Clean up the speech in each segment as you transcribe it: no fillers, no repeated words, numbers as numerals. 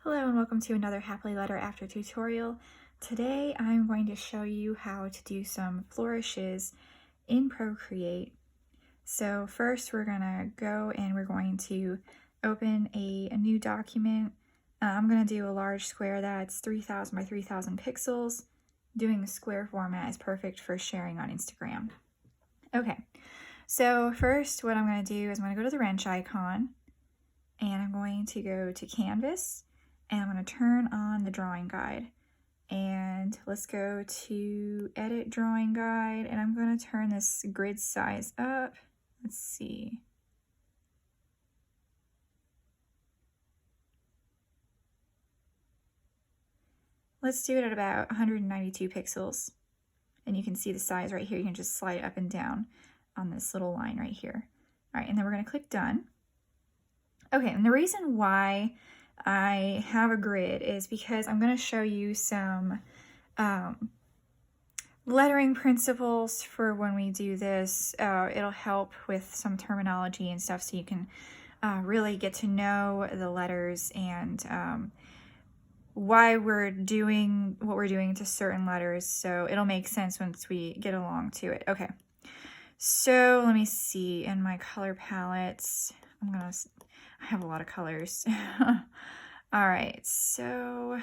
Hello and welcome to another Happily Letter After tutorial. Today I'm going to show you how to do some flourishes in Procreate. So first we're going to go and we're going to open a new document. I'm going to do a large square that's 3000 by 3000 pixels. Doing the square format is perfect for sharing on Instagram. Okay, so first what I'm going to do is I'm going to go to the wrench icon and I'm going to go to Canvas. And I'm going to turn on the drawing guide, and let's go to edit drawing guide, and I'm going to turn this grid size up. Let's see. Let's do it at about 192 pixels. And you can see the size right here. You can just slide up and down on this little line right here. All right, and then we're going to click done. Okay, and the reason why I have a grid is because I'm going to show you some lettering principles for when we do this. It'll help with some terminology and stuff so you can really get to know the letters and why we're doing what we're doing to certain letters. So it'll make sense once we get along to it. Okay, so let me see in my color palettes. I have a lot of colors. All right, so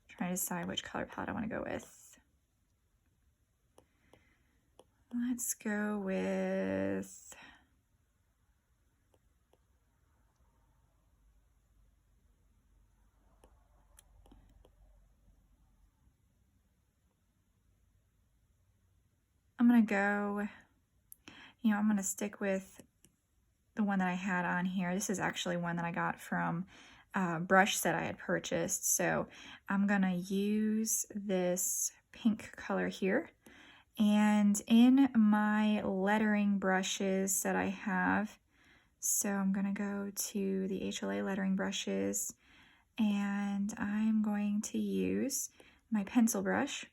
trying to decide which color palette I want to go with. Let's go with I'm going to stick with the one that I had on here. This is actually one that I got from a brush set I had purchased. So I'm going to use this pink color here. And in my lettering brushes that I have, so I'm going to go to the HLA lettering brushes, and I'm going to use my pencil brush.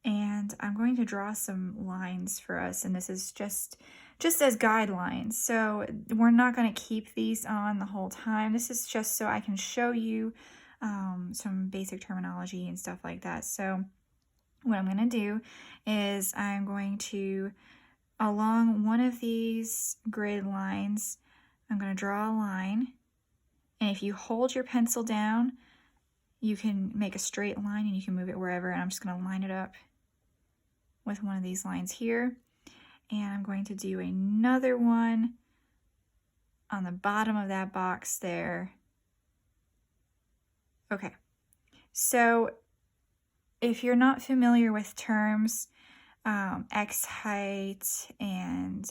And I'm going to draw some lines for us, and this is just as guidelines. So we're not going to keep these on the whole time. This is just so I can show you some basic terminology and stuff like that. So what I'm going to do is I'm going to, along one of these grid lines, I'm going to draw a line. And if you hold your pencil down, you can make a straight line and you can move it wherever. And I'm just going to line it up with one of these lines here. And I'm going to do another one on the bottom of that box there. Okay, so if you're not familiar with terms, X height and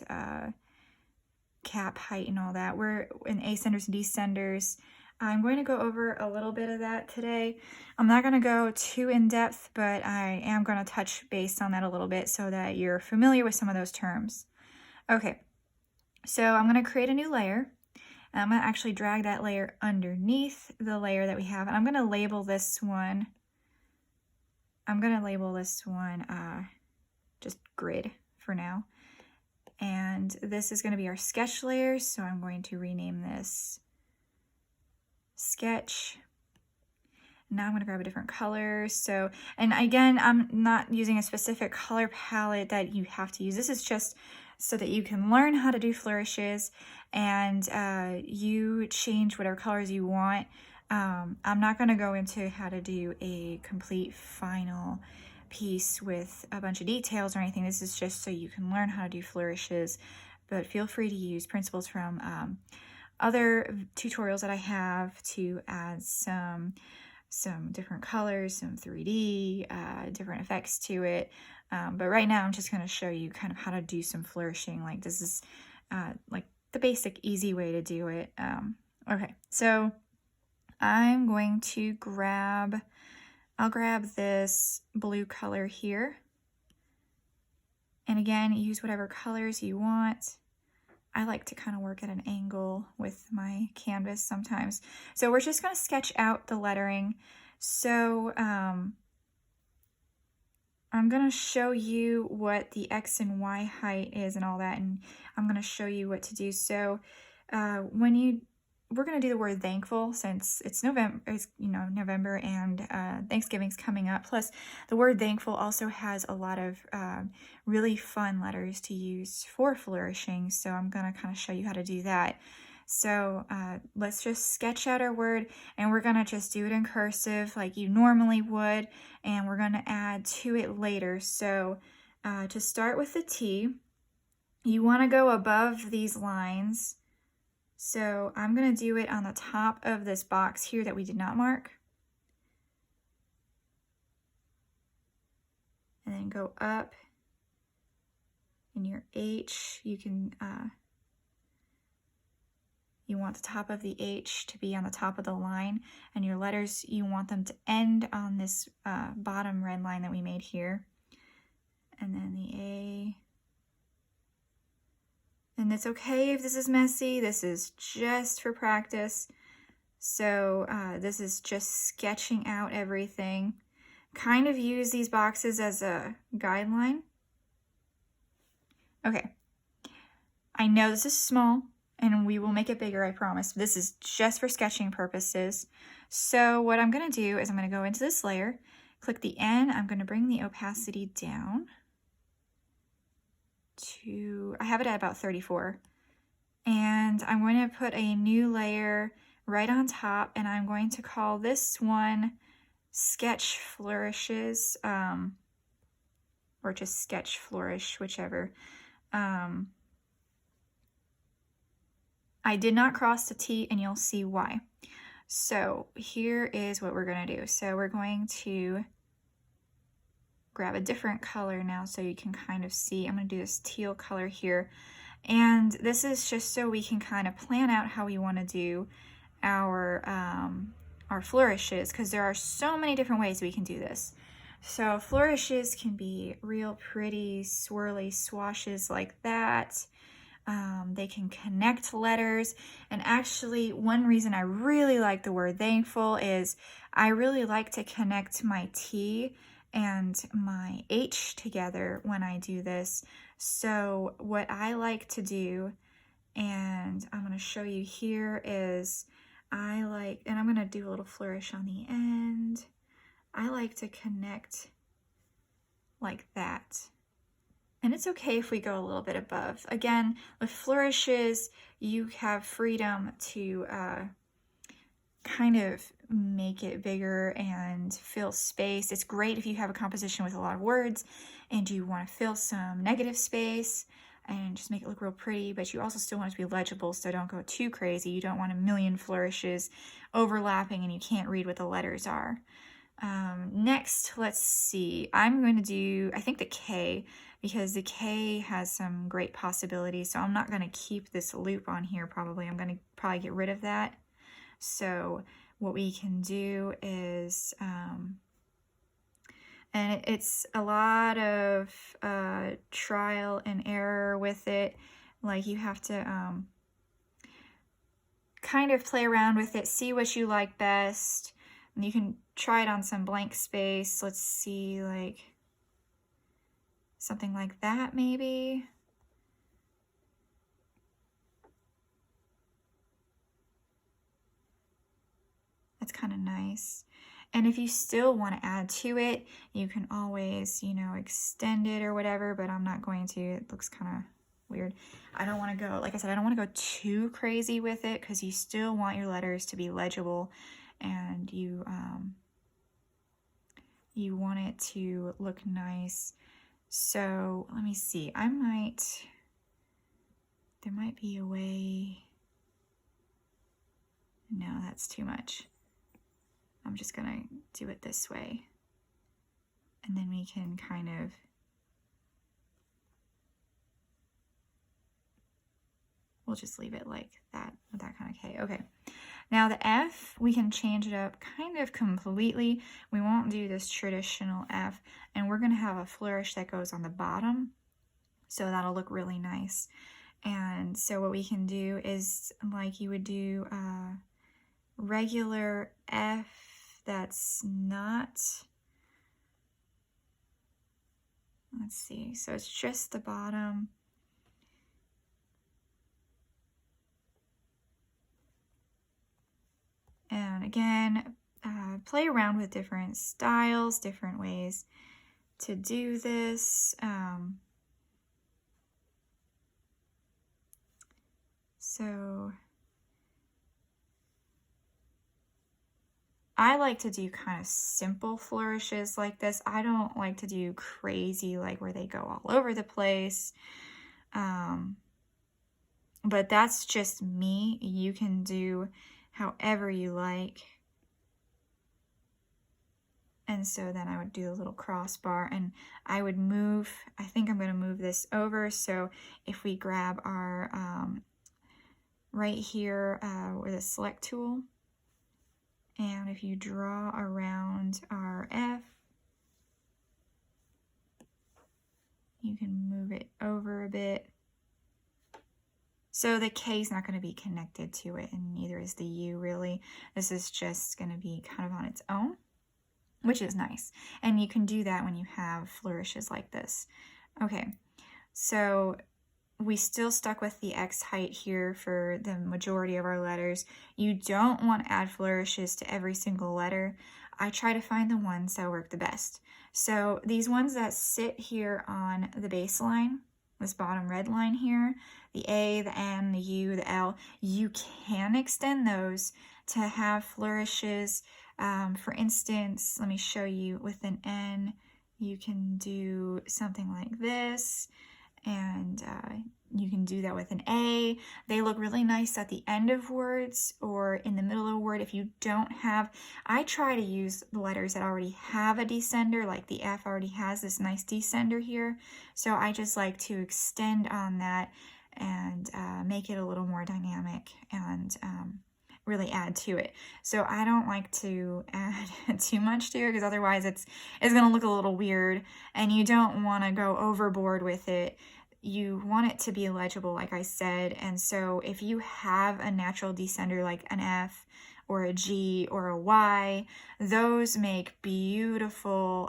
cap height and all that, we're in ascenders and descenders. I'm going to go over a little bit of that today. I'm not going to go too in depth, but I am going to touch base on that a little bit so that you're familiar with some of those terms. Okay, so I'm going to create a new layer. And I'm going to actually drag that layer underneath the layer that we have. And I'm going to label this one. Just grid for now. And this is going to be our sketch layer. So I'm going to rename this sketch. Now I'm going to grab a different color. So, and again, I'm not using a specific color palette that you have to use. This is just so that you can learn how to do flourishes and you change whatever colors you want. I'm not going to go into how to do a complete final piece with a bunch of details or anything. This is just so you can learn how to do flourishes, but feel free to use principles from other tutorials that I have to add some different colors, some 3D, different effects to it. But right now I'm just going to show you kind of how to do some flourishing. Like this is like the basic easy way to do it. Okay, so I'm going to I'll grab this blue color here. And again, use whatever colors you want. I like to kind of work at an angle with my canvas sometimes. So we're just going to sketch out the lettering. So I'm going to show you what the X and Y height is and all that, and I'm going to show you what to do. So when you we're going to do the word thankful since it's November, it's, November, and Thanksgiving's coming up. Plus, the word thankful also has a lot of really fun letters to use for flourishing. So I'm going to kind of show you how to do that. So let's just sketch out our word, and we're going to just do it in cursive like you normally would, and we're going to add to it later. So to start with the T, you want to go above these lines. So I'm going to do it on the top of this box here that we did not mark. And then go up. In your H, you can, you want the top of the H to be on the top of the line. And your letters, you want them to end on this bottom red line that we made here. And then the A. And it's okay if this is messy. This is just for practice. So this is just sketching out everything. Kind of use these boxes as a guideline. Okay. I know this is small, and we will make it bigger, I promise. This is just for sketching purposes. So what I'm going to do is I'm going to go into this layer, click the N. I'm going to bring the opacity down to, I have it at about 34. And I'm going to put a new layer right on top, and I'm going to call this one Sketch Flourishes, or just Sketch Flourish, whichever. I did not cross the T, and you'll see why. So here is what we're going to do. So we're going to grab a different color now so you can kind of see. I'm going to do this teal color here. And this is just so we can kind of plan out how we want to do our flourishes, because there are so many different ways we can do this. So flourishes can be real pretty, swirly swashes like that. They can connect letters. And actually, one reason I really like the word thankful is I really like to connect my T and my H together when I do this. So what I like to do, and I'm going to show you here, is and I'm going to do a little flourish on the end. I like to connect like that. And it's okay if we go a little bit above. Again, with flourishes, you have freedom to kind of make it bigger and fill space. It's great if you have a composition with a lot of words and you want to fill some negative space and just make it look real pretty, but you also still want it to be legible, so don't go too crazy. You don't want a million flourishes overlapping and you can't read what the letters are. Next, let's see. I'm going to do, I think, the K, because the K has some great possibilities, so I'm not going to keep this loop on here probably. I'm going to probably get rid of that. So what we can do is, and it's a lot of trial and error with it. Like, you have to kind of play around with it, see what you like best. And you can try it on some blank space. Let's see, like something like that maybe. That's kind of nice. And if you still want to add to it, you can always, extend it or whatever, but I'm not going to. It looks kind of weird. I don't want to go, like I said, I don't want to go too crazy with it, because you still want your letters to be legible, and you want it to look nice. So let me see. There might be a way. No, that's too much. I'm just gonna do it this way. And then we can kind of we'll just leave it like that with that kind of K. Okay. Now the F, we can change it up kind of completely. We won't do this traditional F, and we're going to have a flourish that goes on the bottom, so that'll look really nice. And so what we can do is, like you would do a regular F that's not, let's see, so it's just the bottom. again, play around with different styles, different ways to do this. So I like to do kind of simple flourishes like this. I don't like to do crazy, like where they go all over the place. But that's just me. You can do however you like. And so then I would do a little crossbar and I would move, I think I'm going to move this over. So if we grab our, right here with a select tool, and if you draw around our F, you can move it over a bit. So the K is not going to be connected to it, and neither is the U really. This is just going to be kind of on its own, which is nice. And you can do that when you have flourishes like this. Okay, so we still stuck with the X height here for the majority of our letters. You don't want to add flourishes to every single letter. I try to find the ones that work the best. So these ones that sit here on the baseline, this bottom red line here, the A, the N, the U, the L, you can extend those to have flourishes. For instance, let me show you with an N, you can do something like this. And you can do that with an A. They look really nice at the end of words or in the middle of a word. If you don't have, I try to use the letters that already have a descender, like the F already has this nice descender here. So I just like to extend on that and make it a little more dynamic and really add to it. So I don't like to add too much to it because otherwise it's going to look a little weird, and you don't want to go overboard with it. You want it to be legible, like I said. And so if you have a natural descender like an F or a G or a Y, those make beautiful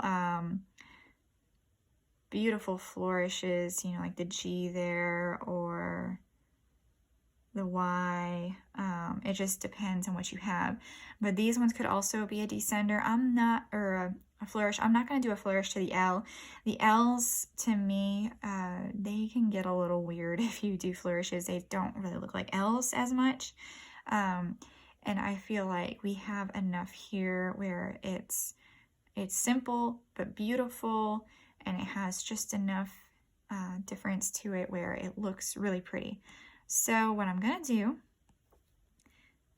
beautiful flourishes, you know, like the G there or the Y. It just depends on what you have. But these ones could also be a descender. A flourish. I'm not going to do a flourish to the L. The L's, to me, they can get a little weird if you do flourishes. They don't really look like L's as much. And I feel like we have enough here where it's simple but beautiful, and it has just enough difference to it where it looks really pretty. So what I'm going to do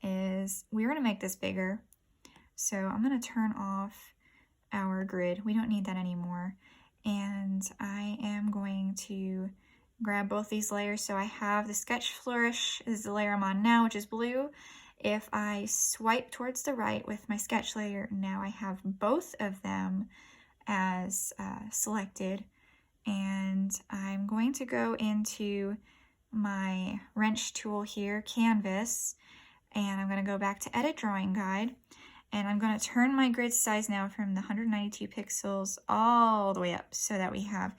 is we're going to make this bigger. So I'm going to turn off our grid. We don't need that anymore. And I am going to grab both these layers. So I have the sketch flourish is the layer I'm on now, which is blue. If I swipe towards the right with my sketch layer, now I have both of them as selected. And I'm going to go into my wrench tool here, Canvas, and I'm going to go back to Edit Drawing Guide, and I'm going to turn my grid size now from the 192 pixels all the way up so that we have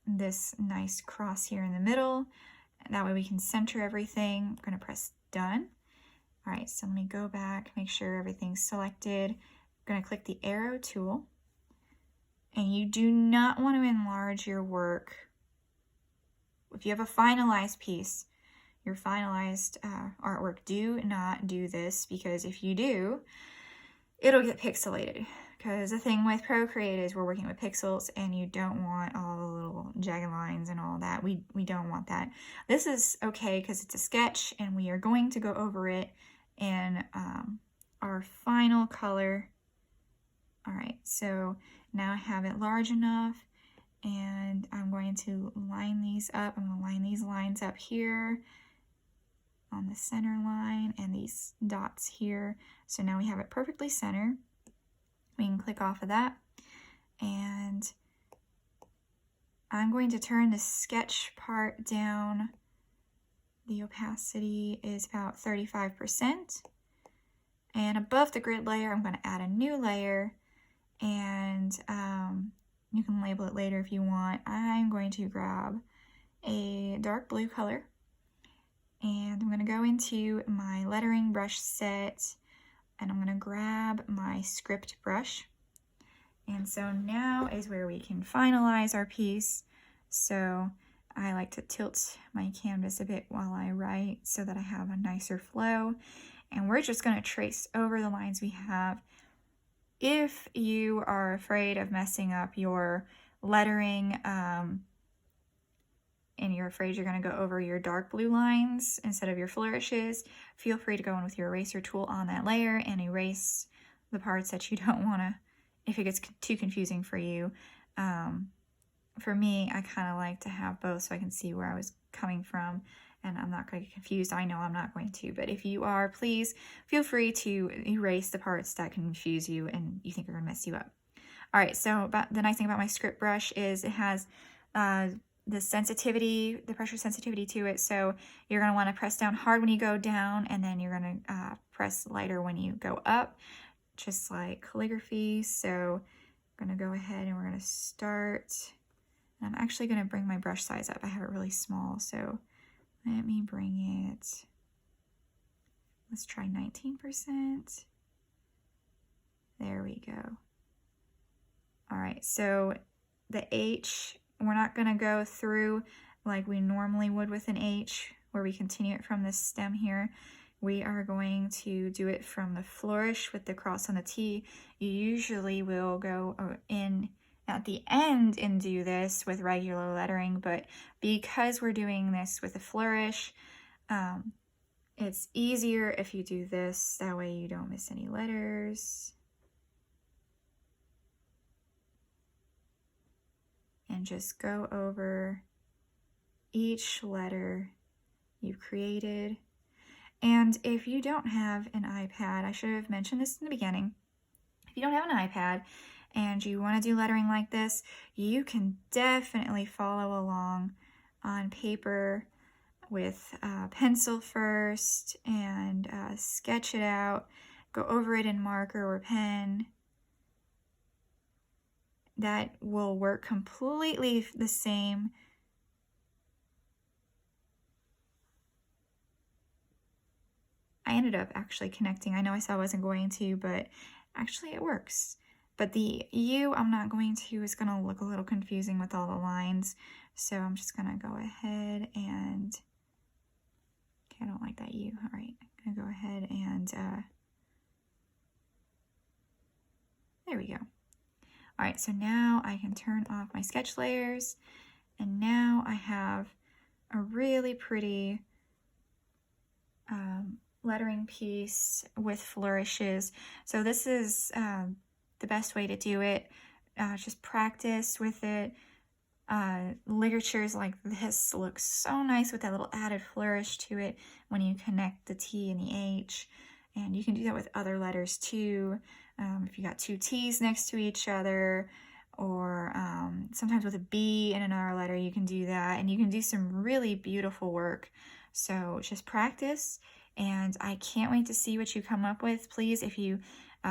this nice cross here in the middle. That way we can center everything. I'm going to press Done. All right, so let me go back, make sure everything's selected. I'm going to click the arrow tool, and you do not want to enlarge your work. If you have a finalized piece, your finalized artwork, do not do this, because if you do, it'll get pixelated. Because the thing with Procreate is we're working with pixels, and you don't want all the little jagged lines and all that. We don't want that. This is okay because it's a sketch, and we are going to go over it in our final color. All right, so now I have it large enough, and I'm going to line these up. I'm going to line these lines up here on the center line and these dots here. So now we have it perfectly centered. We can click off of that, and I'm going to turn the sketch part down. The opacity is about 35%. And above the grid layer, I'm going to add a new layer, and you can label it later if you want. I'm going to grab a dark blue color, and I'm going to go into my lettering brush set. And I'm gonna grab my script brush. And so now is where we can finalize our piece. So I like to tilt my canvas a bit while I write so that I have a nicer flow. And we're just gonna trace over the lines we have. If you are afraid of messing up your lettering, and you're afraid you're going to go over your dark blue lines instead of your flourishes, feel free to go in with your eraser tool on that layer and erase the parts that you don't want to, if it gets too confusing for you. For me, I kind of like to have both so I can see where I was coming from, and I'm not going to get confused. I know I'm not going to, but if you are, please feel free to erase the parts that confuse you and you think are going to mess you up. All right, so the nice thing about my script brush is it has the sensitivity, the pressure sensitivity to it. So you're going to want to press down hard when you go down, and then you're going to press lighter when you go up, just like calligraphy. So I'm going to go ahead and we're going to start. And I'm actually going to bring my brush size up. I have it really small, so let me bring it. Let's try 19%. There we go. All right, so the H, we're not going to go through like we normally would with an H, where we continue it from this stem here. We are going to do it from the flourish with the cross on the T. You usually will go in at the end and do this with regular lettering, but because we're doing this with a flourish, it's easier if you do this. That way you don't miss any letters. And just go over each letter you've created. And if you don't have an iPad, I should have mentioned this in the beginning. If you don't have an iPad and you want to do lettering like this, you can definitely follow along on paper with pencil first and sketch it out. Go over it in marker or pen. That will work completely the same. I ended up actually connecting. I know I said I wasn't going to, but actually it works. But the U I'm not going to, is going to look a little confusing with all the lines. So I'm just going to go ahead and, okay, I don't like that U. All right, I'm going to go ahead and, there we go. All right, so now I can turn off my sketch layers, and now I have a really pretty lettering piece with flourishes. So this is the best way to do it. Just practice with it. Ligatures like this look so nice with that little added flourish to it when you connect the T and the H. And you can do that with other letters too. If you got two T's next to each other, or sometimes with a B in another letter, you can do that. And you can do some really beautiful work. So just practice, and I can't wait to see what you come up with. Please, if you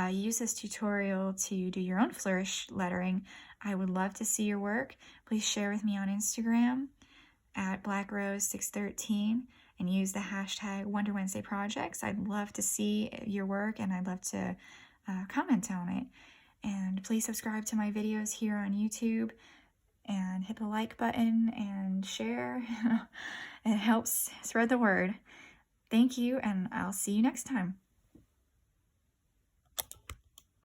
use this tutorial to do your own flourish lettering, I would love to see your work. Please share with me on Instagram at blackrose613 and use the hashtag Wonder Wednesday Projects. I'd love to see your work, and I'd love to comment on it. And please subscribe to my videos here on YouTube and hit the like button and share. It helps spread the word. Thank you, and I'll see you next time.